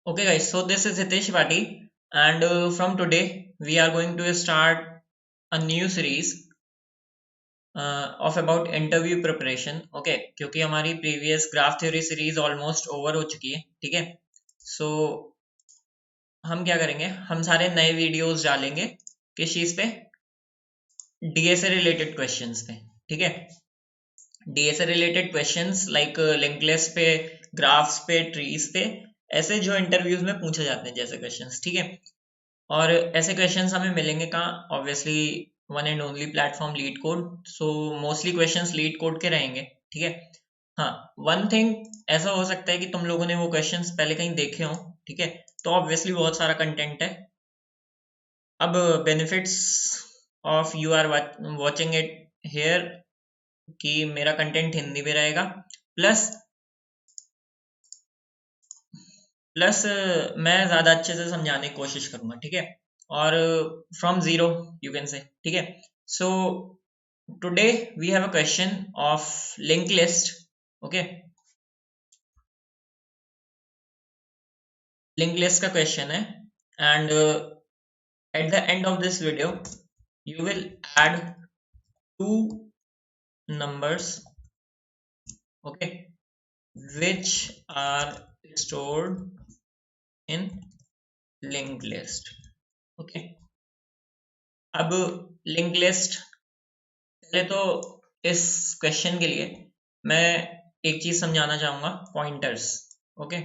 Okay, guys, so this is Hitesh Vati, and from today we are going to start a new series of about interview preparation. Okay, क्योंकि हमारी previous graph theory series almost over हो चुकी है, ठीक है? So हम क्या करेंगे? हम सारे नए वीडियोस डालेंगे किस चीज पे? डीए से रिलेटेड क्वेश्चंस पे, ठीक है? डीए से related questions like link list पे, ग्राफ्स पे, ट्रीज पे, ऐसे जो इंटरव्यूज में पूछे जाते हैं जैसे क्वेश्चंस, ठीक है? और ऐसे क्वेश्चंस हमें मिलेंगे कहाँ? Obviously one and only platform leet code. So mostly questions leet code के रहेंगे, ठीक है? हाँ, वन थिंग ऐसा हो सकता है कि तुम लोगों ने वो क्वेश्चंस पहले कहीं देखे हो, ठीक है? तो ऑब्वियसली बहुत सारा कंटेंट है। अब benefits of you are watching it here कि मेरा कंटेंट हिंदी में रहेगा, प्लस प्लस मैं ज़्यादा अच्छे से समझाने की कोशिश करूंगा, ठीक है? और from zero you can say, ठीक है? So today we have a question of link list. Okay, link list का क्वेश्चन है, and at the end of this video you will add two numbers, okay, which are stored in linked list. Okay, अब link list, पहले तो इस question के लिए मैं एक चीज समझाना चाहूंगा, पॉइंटर्स। ओके,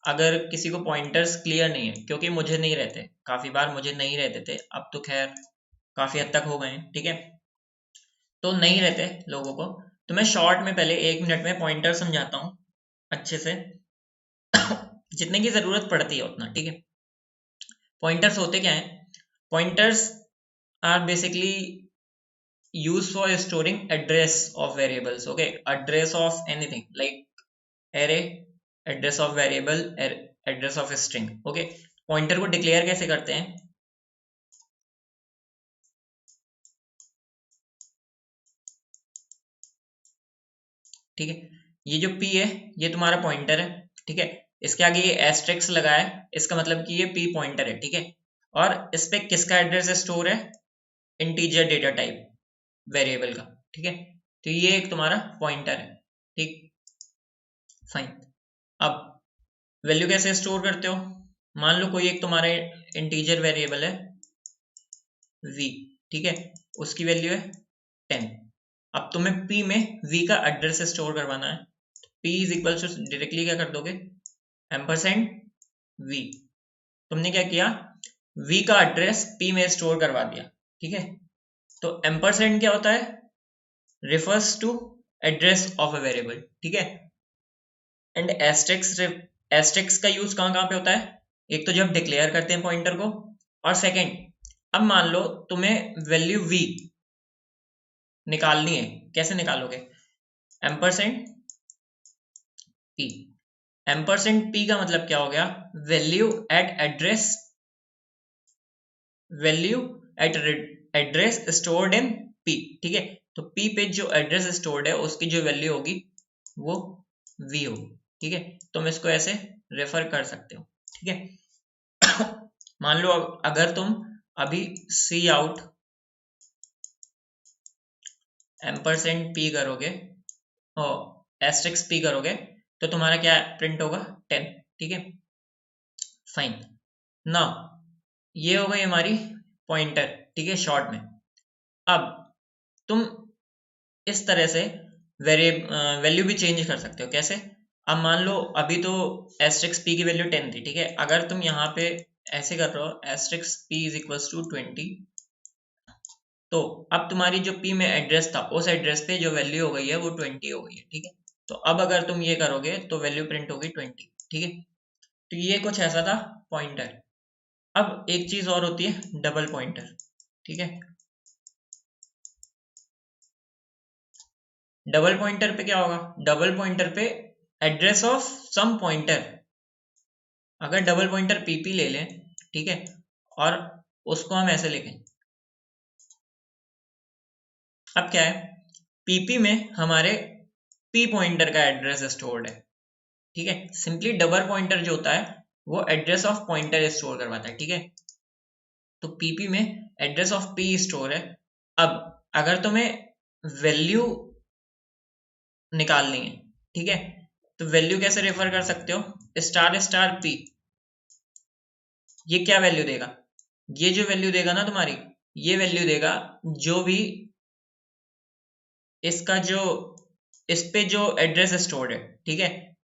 अगर किसी को पॉइंटर्स क्लियर नहीं है, क्योंकि मुझे नहीं रहते, काफी बार मुझे नहीं रहते थे, अब तो खैर काफी हद तक हो गए हैं, ठीक है? तो नहीं रहते लोगों को, तो मैं शॉर्ट में पहले 1 मिनट में पॉइंटर समझाता हूँ अच्छे से, जितने की जरूरत पड़ती है उतना, ठीक है? पॉइंटर्स होते क्या है? Pointers are basically used for storing address of variables. Okay, address of anything like array, address of variable, address of string. Okay, pointer को डिक्लेयर कैसे करते हैं? ठीक है, ये जो p है ये तुम्हारा पॉइंटर है, ठीक है? इसके आगे ये एस्ट्रिक्स लगा है, इसका मतलब कि ये p पॉइंटर है, ठीक है? और इस पे किसका एड्रेस स्टोर है? इंटीजर डेटा टाइप वेरिएबल का, ठीक है? तो ये एक तुम्हारा पॉइंटर है, ठीक, फाइन। अब वैल्यू कैसे स्टोर करते हो? मान लो कोई एक तुम्हारा इंटीजर वेरिएबल है v, ठीक है? उसकी वैल्यू है 10। अब तुम्हें p में v का एड्रेस स्टोर करवाना है, p is equal to directly क्या कर दोगे? Ampersand v। तुमने क्या किया? v का एड्रेस p में स्टोर करवा दिया, ठीक है? तो एम्परसेंड क्या होता है? Refers to address of a variable, ठीक है? एंड एस्टेक्स का यूज कहाँ कहाँ पे होता है? एक तो जब डिक्लेयर करते हैं पॉइंटर को, और सेकंड, अब मान लो तुम्हें वैल्यू v निकालनी है, कैसे निकालोगे? Ampersand p। एम्परसेंड p का मतलब क्या हो गया? Value eight address, value eight address stored in p, ठीक है? तो p पे जो एड्रेस स्टोर्ड है उसकी जो वैल्यू होगी वो v होगी, ठीक है? तुम इसको ऐसे रेफर कर सकते हो, ठीक है? मान लो अगर तुम अभी सी आउट एम्परसेंड p करोगे और एस्ट्रिक्स p करोगे, तो तुम्हारा क्या प्रिंट होगा? 10, ठीक है, फाइन। नाउ ये हो गई हमारी पॉइंटर, ठीक है, शॉर्ट में। अब तुम इस तरह से वैल्यू भी चेंज कर सकते हो, कैसे? अब मान लो अभी तो एस्ट्रिक्स p की वैल्यू 10 थी, ठीक है? अगर तुम यहाँ पे ऐसे कर रहे हो asterisk p is equal to 20, तो अब तुम्हारी जो p में एड्रेस था उस एड्रेस पे जो वैल्यू हो गई है वो 20 हो गई है, ठीक है? तो अब अगर तुम ये करोगे तो वैल्यू प्रिंट होगी 20, ठीक है? तो ये कुछ ऐसा था पॉइंटर। अब एक चीज और होती है डबल पॉइंटर, ठीक है? डबल पॉइंटर पे क्या होगा? डबल पॉइंटर पे एड्रेस ऑफ सम पॉइंटर, अगर डबल पॉइंटर पीपी ले लें, ठीक है, और उसको हम ऐसे लिखें, अब क्या है? पीपी में हमारे पी पॉइंटर का एड्रेस स्टोर्ड है, ठीक है? सिंपली डबल पॉइंटर जो होता है वो एड्रेस ऑफ पॉइंटर स्टोर करवाता है, ठीक है। तो पीपी में एड्रेस ऑफ पी स्टोर है। अब अगर तुम्हें वैल्यू निकालनी है, ठीक है, तो वैल्यू कैसे रेफर कर सकते हो, स्टार स्टार पी। ये क्या वैल्यू देगा, ये जो वैल्यू देगा ना तुम्हारी, ये वैल्यू देगा जो भी इसका जो इस पे जो एड्रेस स्टोर्ड है, ठीक है,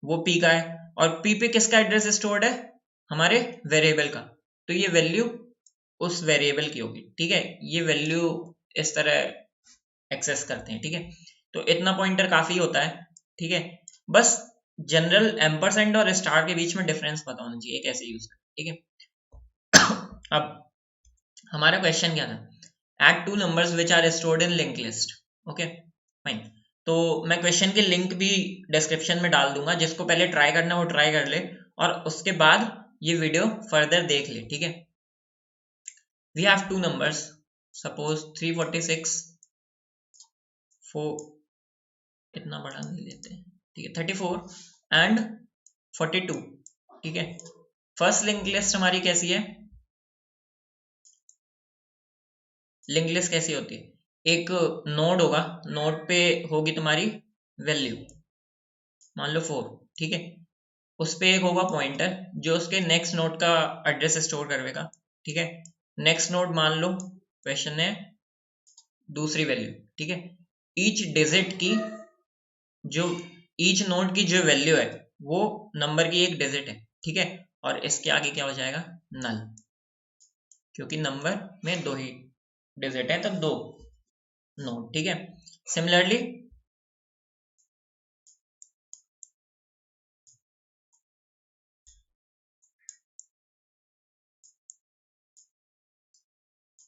वो पी का है। और पी पे किसका एड्रेस स्टोर्ड है, हमारे वेरिएबल का। तो ये वैल्यू उस वेरिएबल की होगी, ठीक है। ये वैल्यू इस तरह एक्सेस करते हैं, ठीक है। तो इतना पॉइंटर काफी होता है, ठीक है। बस जनरल एम्परसेंड और स्टार के बीच में डिफरेंस पता होना चाहिए कैसे यूज करें, ठीक है। अब हमारा क्वेश्चन क्या था, add two numbers which are stored in link list. Okay fine. तो मैं क्वेश्चन की लिंक भी डिस्क्रिप्शन में डाल दूंगा, जिसको पहले ट्राई करना वो ट्राई कर ले और उसके बाद ये वीडियो फर्दर देख ले, ठीक है। We have two numbers, suppose 346 इतना बड़ा नहीं लेते, ठीक है, 34 एंड 42, ठीक है। फर्स्ट लिंक लिस्ट हमारी कैसी है, लिंक लिस्ट कैसी होती है, एक नोड होगा, नोड पे होगी तुम्हारी वैल्यू, मान लो 4, ठीक है। उस पे एक होगा पॉइंटर जो उसके नेक्स्ट नोड का एड्रेस स्टोर करवेगा, ठीक है। नेक्स्ट नोड मान लो क्वेश्चन है दूसरी वैल्यू, ठीक है। ईच डिजिट की जो ईच नोड की जो वैल्यू है वो नंबर की एक डिजिट है, ठीक है। और इसके आगे क्या हो जाएगा, नल, क्योंकि नंबर में दो ही डिजिट है तो दो नोड, ठीक है। सिमिलरली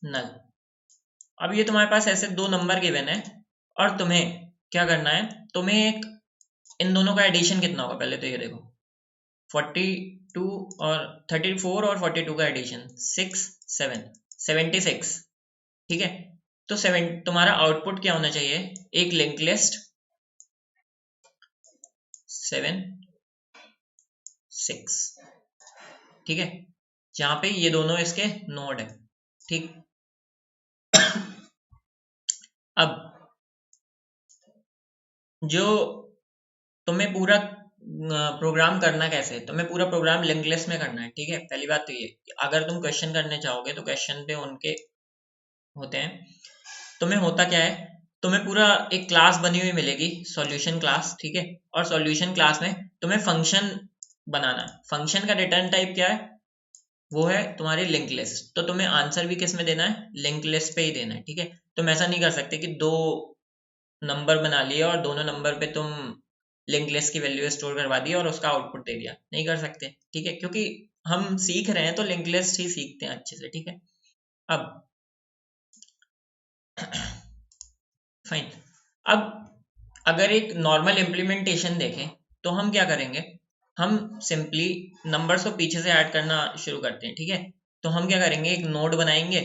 नल। अब ये तुम्हारे पास ऐसे दो नंबर गिवन है और तुम्हें क्या करना है, तुम्हें एक इन दोनों का एडिशन कितना होगा पहले तो ये देखो, 42 और 34 और 42 का एडिशन 6 7 76, ठीक है। तो 7 तुम्हारा आउटपुट क्या होना चाहिए, एक लिंक लिस्ट 7 6, ठीक है, जहां पे ये दोनों इसके नोड है, ठीक। अब जो तुम्हें पूरा प्रोग्राम करना कैसे है, तुम्हें पूरा प्रोग्राम लिंक लिस्ट में करना है, ठीक है। पहली बात तो ये, अगर तुम क्वेश्चन करने चाहोगे तो क्वेश्चन पे उनके होते हैं, तुम्हें होता क्या है, तुम्हें पूरा एक क्लास बनी हुई मिलेगी सॉल्यूशन क्लास, ठीक है। और सॉल्यूशन क्लास में तुम्हें फंक्शन बनाना है, फंक्शन का रिटर्न टाइप क्या है, वो है तुम्हारी लिंक लिस्ट। तो तुम्हें आंसर भी किस में देना है, लिंक लिस्ट पे ही देना है, ठीक है। तुम ऐसा नहीं कर सकते कि दो नंबर बना लिए और दोनों नंबर पे तुम लिंक लिस्ट की वैल्यू स्टोर करवा दी और उसका आउटपुट दे दिया, नहीं कर सकते, ठीक है। क्योंकि हम सीख रहे हैं तो लिंक लिस्ट ही सीखते हैं अच्छे से, ठीक है। अब फाइन। अब अगर एक नॉर्मल इम्प्लीमेंटेशन देखें तो हम क्या करेंगे, हम सिंपली नंबर्स को पीछे से ऐड करना शुरू करते हैं, ठीक है। तो हम क्या करेंगे, एक नोड बनाएंगे,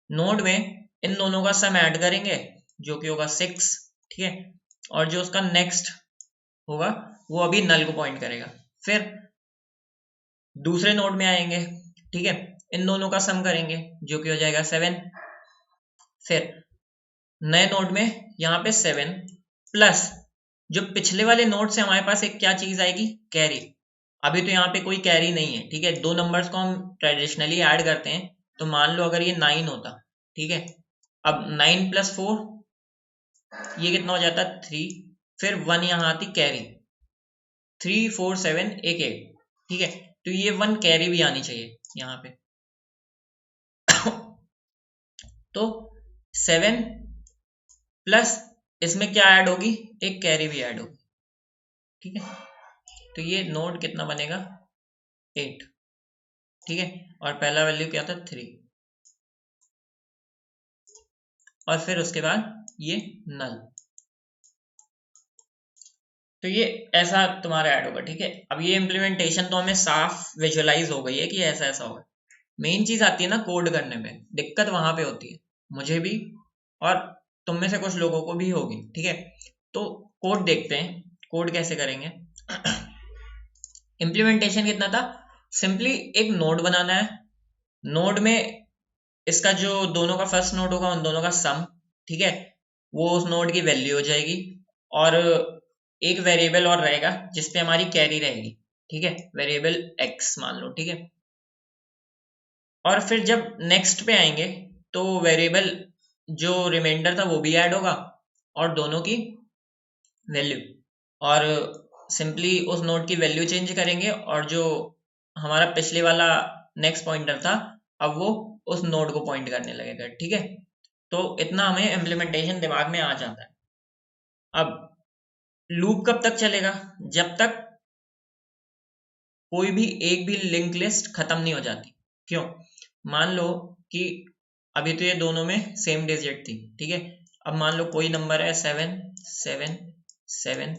नोड में इन दोनों का सम ऐड करेंगे जो कि होगा 6, ठीक है। और जो उसका नेक्स्ट होगा वो अभी नल को पॉइंट करेगा। फिर दूसरे नोड में आएंगे, ठीक है, इन दोनों का सम करेंगे जो कि हो जाएगा 7। फिर नए नोड में यहाँ पे 7 प्लस जो पिछले वाले नोड से हमारे पास एक क्या चीज आएगी, कैरी। अभी तो यहाँ पे कोई कैरी नहीं है, ठीक है। दो नंबर्स को हम ट्रेडिशनली ऐड करते हैं, तो मान लो अगर ये 9 होता, ठीक है। अब 9 + 4 ये कितना हो जाता, 3। फिर 1 यहाँ आती कैरी, 3 4 7 एक 8, ठीक है। तो ये 1 कैरी भी आनी चाहिए यहाँ पे। तो 7 प्लस इसमें क्या ऐड होगी, एक कैरी भी ऐड होगी, ठीक है। तो ये नोड कितना बनेगा, 8, ठीक है। और पहला वैल्यू क्या था, 3। और फिर उसके बाद ये नल। तो ये ऐसा तुम्हारा ऐड होगा, ठीक है। अब ये इम्प्लीमेंटेशन तो हमें साफ विजुअलाइज हो गई है कि ऐसा ऐसा होगा। मेन चीज आती है ना कोड करने में, दिक्कत वहां पे होती है, मुझे भी और तुम में से कुछ लोगों को भी होगी, ठीक है। तो कोड देखते हैं, कोड कैसे करेंगे। इम्प्लीमेंटेशन कितना था, सिंपली एक नोड बनाना है। नोड में इसका जो दोनों का फर्स्ट नोड होगा उन दोनों का सम, ठीक है, वो उस नोड की वैल्यू हो जाएगी। और एक वेरिएबल और रहेगा जिसपे हमारी कैरी रहेगी, ठीक है, वेरिएबल एक्स मान लो, ठीक है। और फिर जब नेक्स्ट पे आएंगे तो वेरिएबल जो रिमाइंडर था वो भी ऐड होगा और दोनों की वैल्यू, और सिंपली उस नोड की वैल्यू चेंज करेंगे और जो हमारा पिछले वाला नेक्स्ट पॉइंटर था अब वो उस नोड को पॉइंट करने लगेगा, ठीक है। तो इतना हमें इम्प्लीमेंटेशन दिमाग में आ जाता है। अब लूप कब तक चलेगा? जब तक कोई भी एक भी लिंक लिस्ट खत्म नहीं हो जाती। क्यों? मान लो कि अभी तो ये दोनों में सेम डिजिट थी, ठीक है। अब मान लो कोई नंबर है 7 7 7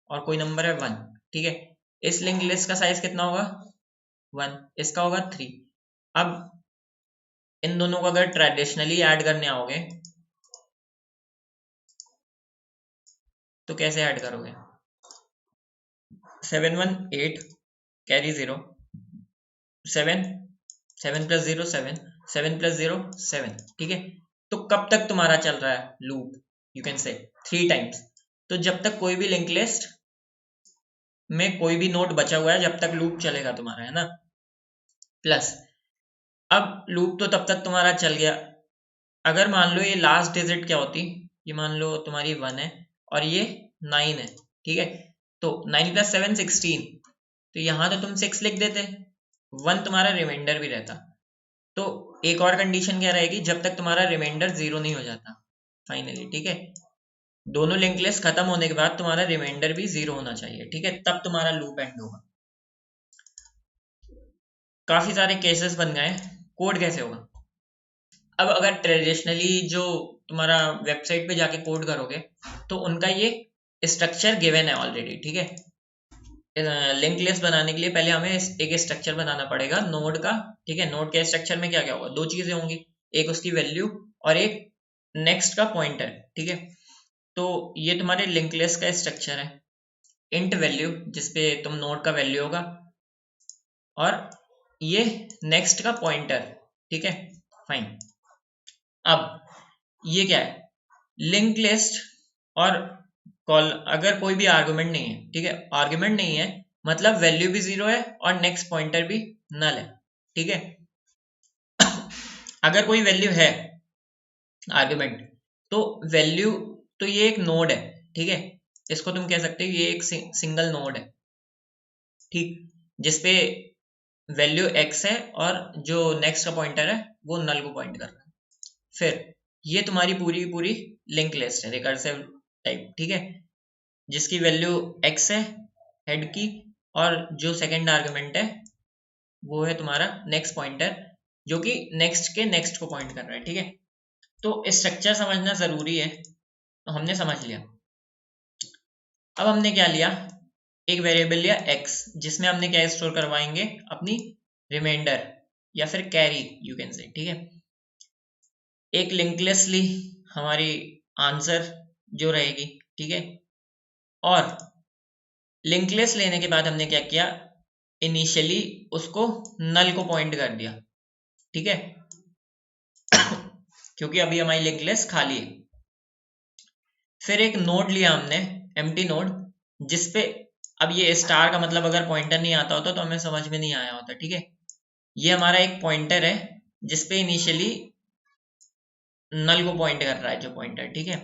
और कोई नंबर है 1, ठीक है। इस लिंक लिस्ट का साइज कितना होगा? 1, इसका होगा 3। अब इन दोनों को अगर ट्रेडिशनली ऐड करने आओगे तो कैसे ऐड करोगे? 7 1 8 कैरी 0, 7 7 + 0 7 7 + 0 7, ठीक है। तो कब तक तुम्हारा चल रहा है loop? You can say 3 times. तो जब तक कोई भी लिंक लिस्ट में कोई भी नोड बचा हुआ है जब तक लूप चलेगा तुम्हारा, है ना। प्लस अब लूप तो तब तक तुम्हारा चल गया, अगर मान लो ये लास्ट डिजिट क्या होती, ये मान लो तुम्हारी 1 है और ये 9 है, ठीक है। तो 9 + 7 16, तो यहाँ तो तुम 6 लिख देते, 1 तुम्हारा रिमाइंडर भी रहता। तो एक और कंडीशन क्या रहेगी? जब तक तुम्हारा रिमाइंडर 0 नहीं हो जाता फाइनली, ठीक है। दोनों लिंक लिस्ट खत्म होने के बाद तुम्हारा रिमाइंडर भी 0 होना चाहिए, ठीक है, तब तुम्हारा लूप एंड होगा। काफी सारे केसेस बन गए। कोड कैसे होगा? अब अगर ट्रेडिशनली जो तुम्हारा वेबसाइट पे जाके कोड करोगे तो उनका ये स्ट्रक्चर गिवन है ऑलरेडी, ठीक है। लिंक लिस्ट बनाने के लिए पहले हमें एक स्ट्रक्चर बनाना पड़ेगा नोड का, ठीक है। नोड के स्ट्रक्चर में क्या क्या होगा? दो चीजें होंगी, एक उसकी वैल्यू और एक नेक्स्ट का पॉइंटर, ठीक है। तो ये तुम्हारे लिंक लिस्ट का स्ट्रक्चर है। इंट वैल्यू जिसपे तुम नोड का वैल्यू होगा और ये नेक्स्ट का पॉइंटर, ठीक है, फाइन। अब ये क्या है? लिंक लिस्ट और कॉल, अगर कोई भी आर्गुमेंट नहीं है, ठीक है, आर्गुमेंट नहीं है मतलब वैल्यू भी 0 है और नेक्स्ट पॉइंटर भी नल है, ठीक है। अगर कोई वैल्यू है आर्गुमेंट तो वैल्यू, तो ये एक नोड है, ठीक है। इसको तुम कह सकते हो ये एक सिंगल नोड है, ठीक, जिसपे वैल्यू x है और जो नेक्स्ट का पॉइंटर है वो नल को पॉइंट कर रहा है। फिर ये तुम्हारी पूरी पूरी लिंक लिस्ट है रिकर्सिव टाइप, ठीक है, जिसकी वैल्यू x है हेड की और जो सेकंड आर्गुमेंट है वो है तुम्हारा नेक्स्ट पॉइंटर जो कि नेक्स्ट के नेक्स्ट को पॉइंट कर रहा है, ठीक है। तो स्ट्रक्चर समझना जरूरी है, तो हमने समझ लिया। अब हमने क्या लिया? एक वेरिएबल लिया x जिसमें हमने क्या स्टोर करवाएंगे? अपनी रिमाइंडर या फिर कैरी, यू कैन से, ठीक है। एक लिंक लिस्ट ली हमारी आंसर जो रहेगी, ठीक है। और लिंक लिस्ट लेने के बाद हमने क्या किया? इनिशियली उसको नल को पॉइंट कर दिया, ठीक है, क्योंकि अभी हमारी लिंक लिस्ट खाली है। फिर एक नोड लिया हमने, एम्प्टी नोड, जिसपे अब ये स्टार का मतलब अगर पॉइंटर नहीं आता होता तो हमें समझ में नहीं आया होता, ठीक है। ये हमारा एक पॉइंटर है जिसपे इनिशियली नल को पॉइंट कर रहा है जो पॉइंटर, ठीक है।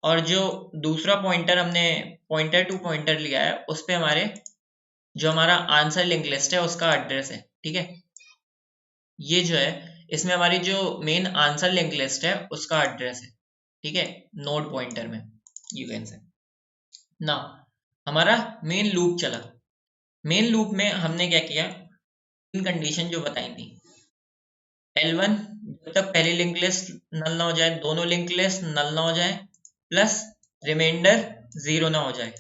और जो दूसरा पॉइंटर हमने पॉइंटर टू पॉइंटर लिया है उस पे हमारे जो हमारा आंसर लिंक लिस्ट है उसका एड्रेस है, ठीक है। ये जो है इसमें हमारी जो मेन आंसर लिंक लिस्ट है उसका एड्रेस है, ठीक है, नोड पॉइंटर में, यू कैन से। ना हमारा मेन लूप चला। मेन लूप में हमने क्या किया? तीन कंडीशन जो बताई थी। L1 जब तक पहली लिंक लिस्ट नल ना हो जाए, दोनों लिंक लिस्ट नल ना हो जाए, प्लस रिमाइंडर 0 ना हो जाए,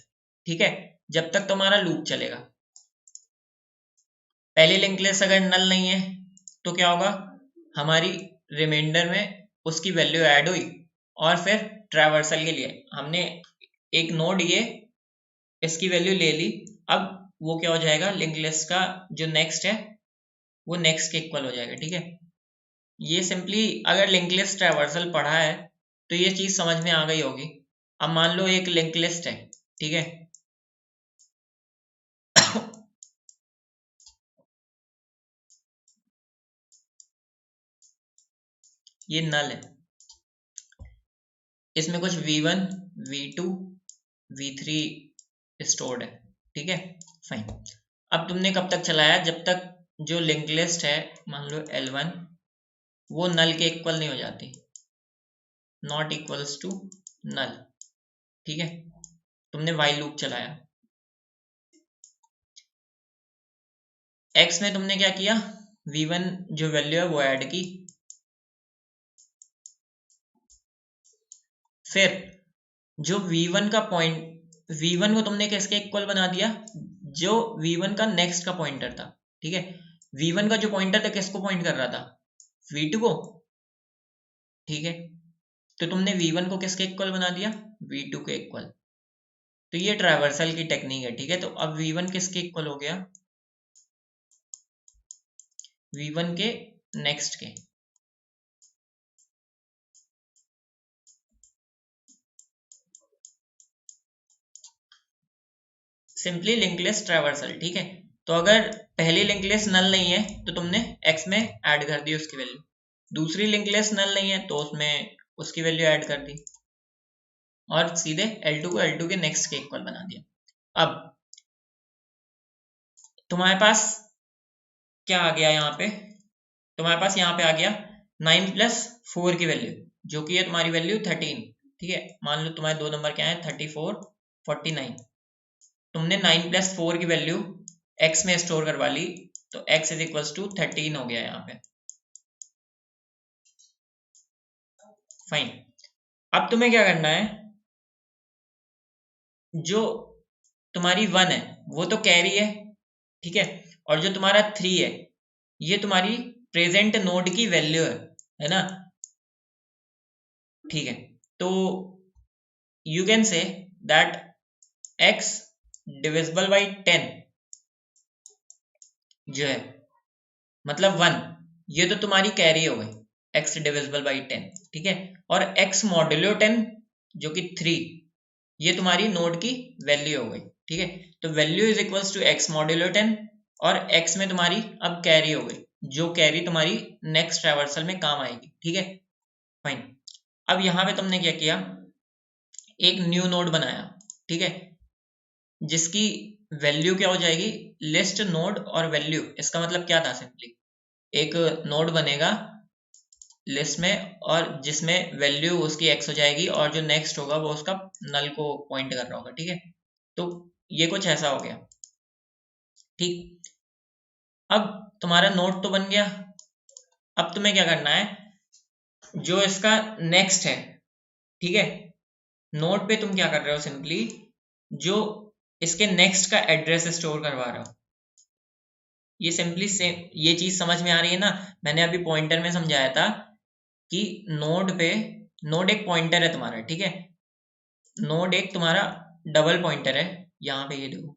ठीक है, जब तक तुम्हारा लूप चलेगा। पहली लिंक लिस्ट अगर नल नहीं है तो क्या होगा? हमारी रिमाइंडर में उसकी वैल्यू ऐड हुई और फिर ट्रैवर्सल के लिए हमने एक नोड ये इसकी वैल्यू ले ली। अब वो क्या हो जाएगा? लिंक लिस्ट का जो नेक्स्ट है वो नेक्स्ट के इक्वल हो जाएगा। ठीक है, ये सिंपली अगर लिंक लिस्ट ट्रैवर्सल पढ़ा है तो ये चीज समझ में आ गई होगी। अब मान लो एक लिंक लिस्ट है, ठीक है, ये नल है, इसमें कुछ v1 v2 v3 स्टोर्ड है। ठीक है, फाइन। अब तुमने कब तक चलाया, जब तक जो लिंक लिस्ट है मान लो L1 वो नल के इक्वल नहीं हो जाती, नॉट इक्वल्स टू नल। ठीक है, तुमने वाइल लूप चलाया, x में तुमने क्या किया, v1 जो वैल्यू है वो ऐड की, फिर जो v1 का पॉइंट, v1 को तुमने किसके इक्वल बना दिया, जो v1 का नेक्स्ट का पॉइंटर था। ठीक है, v1 का जो पॉइंटर था किसको पॉइंट कर रहा था, v2 को। ठीक है, तो तुमने v1 को किसके इक्वल बना दिया, v2 के इक्वल। तो ये ट्रैवर्सल की टेक्निक है। ठीक है, तो अब v1 किसके इक्वल हो गया, v1 के नेक्स्ट के। Simply link list traversal. ठीक है, तो अगर पहली लिंक लिस्ट नल नहीं है तो तुमने x में ऐड कर दी उसकी वैल्यू, दूसरी लिंक लिस्ट नल नहीं है तो उसमें उसकी वैल्यू ऐड कर दी, और सीधे L2 को L2 के नेक्स्ट के इक्वल बना दिया। अब तुम्हारे पास क्या आ गया यहाँ पे, तुम्हारे पास यहाँ पे आ गया 9 + 4 की वैल्यू, जो कि है तुम्हारी वैल्यू 13। ठीक है, मान लो तुम्हारे दो नंबर क्या है, 34 49। तुमने 9 + 4 की वैल्यू x में स्टोर करवा ली, तो x = 13 हो गया यहाँ पे। फाइन। अब तुम्हें क्या करना है, जो तुम्हारी 1 है वो तो कैरी है, ठीक है, और जो तुम्हारा 3 है ये तुम्हारी प्रेजेंट नोड की वैल्यू है ना। ठीक है, तो you can say that x divisible by 10 जो है मतलब 1, ये तो तुम्हारी कैरी हो गई x डिविजिबल बाई 10। ठीक है, और x मॉड्यूलो 10 जो कि 3, ये तुम्हारी नोड की वैल्यू हो गई। ठीक है, तो value is equals to x modulo 10, और x में तुम्हारी अब कैरी हो गई, जो कैरी तुम्हारी नेक्स्ट ट्रैवर्सल में काम आएगी। ठीक है, फाइन। अब यहाँ पे तुमने क्या किया, एक न्यू नोड बनाया। ठीक है, जिसकी वैल्यू क्या हो जाएगी, लिस्ट नोड और वैल्यू। इसका मतलब क्या था, सिंपली एक नोड बनेगा लिस्ट में और जिसमें वैल्यू उसकी x हो जाएगी, और जो नेक्स्ट होगा वो उसका नल को पॉइंट कर रहा होगा। ठीक है, तो ये कुछ ऐसा हो गया। ठीक, अब तुम्हारा नोड तो बन गया। अब तुम्हें क्या करना है, जो इसका नेक्स्ट है, ठीक है, नोड पे तुम क्या कर रहे हो, सिंपली जो इसके नेक्स्ट का एड्रेस स्टोर करवा रहे हो। ये सिंपली सेम, ये चीज समझ में आ रही है ना। मैंने अभी पॉइंटर में समझाया था कि नोड पे, नोड एक पॉइंटर है तुम्हारा। ठीक है, नोड एक तुम्हारा डबल पॉइंटर है, यहाँ पे ये देखो।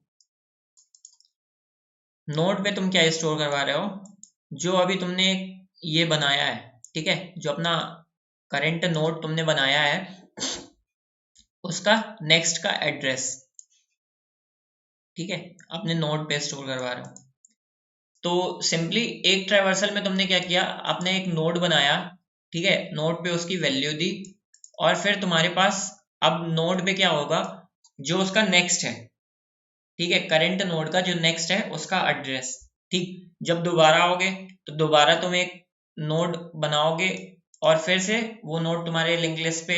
नोड पे तुम क्या स्टोर करवा रहे हो, जो अभी तुमने ये बनाया है। ठीक है, जो अपना करंट नोड तुमने बनाया है उसका नेक्स्ट का एड्रेस। ठीक है, अपने नोड पे स्टोर करवा रहे हो। तो सिंपली एक ट्रैवर्सल में तुमने क्या किया, आपने एक नोड बनाया। ठीक है, नोड पे उसकी वैल्यू दी, और फिर तुम्हारे पास अब नोड पे क्या होगा, जो उसका नेक्स्ट है। ठीक है, करंट नोड का जो नेक्स्ट है उसका एड्रेस। ठीक, जब दोबारा आओगे तो दोबारा तुम एक नोड बनाओगे, और फिर से वो नोड तुम्हारे लिंक लिस्ट पे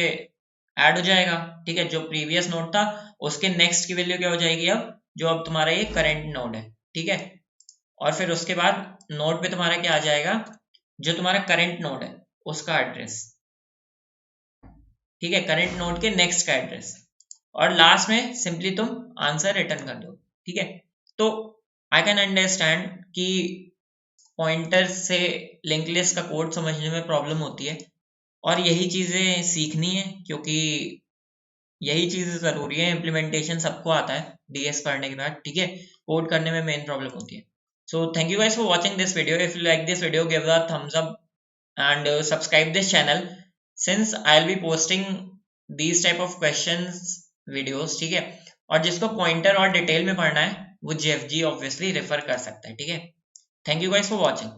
ऐड हो जाएगा। ठीक है, जो प्रीवियस नोड था उसके नेक्स्ट की वैल्यू क्या हो जाएगी, अब जो अब तुम्हारा ये करंट नोड है। ठीक है, और फिर उसके बाद नोड पे तुम्हारा क्या आ जाएगा, जो तुम्हारा करंट नोड है उसका एड्रेस। ठीक है, करंट नोड के नेक्स्ट का एड्रेस, और लास्ट में सिंपली तुम आंसर रिटर्न कर दो। ठीक है, तो आई कैन अंडरस्टैंड कि पॉइंटर से लिंक लिस्ट का कोड समझने में प्रॉब्लम होती है, और यही चीजें सीखनी है, क्योंकि यही चीजें जरूरी है। इम्प्लीमेंटेशन सबको आता है डीएस करने के बाद। ठीक है, कोड करने में मेन प्रॉब्लम होती है। So thank you guys for watching this video. If you like this video, give a thumbs up and subscribe this channel, since I'll be posting these type of questions videos, ठीक है। और जिसको pointer और detail में पढ़ना है वो JFG obviously refer कर सकता है, ठीक है। Thank you guys for watching.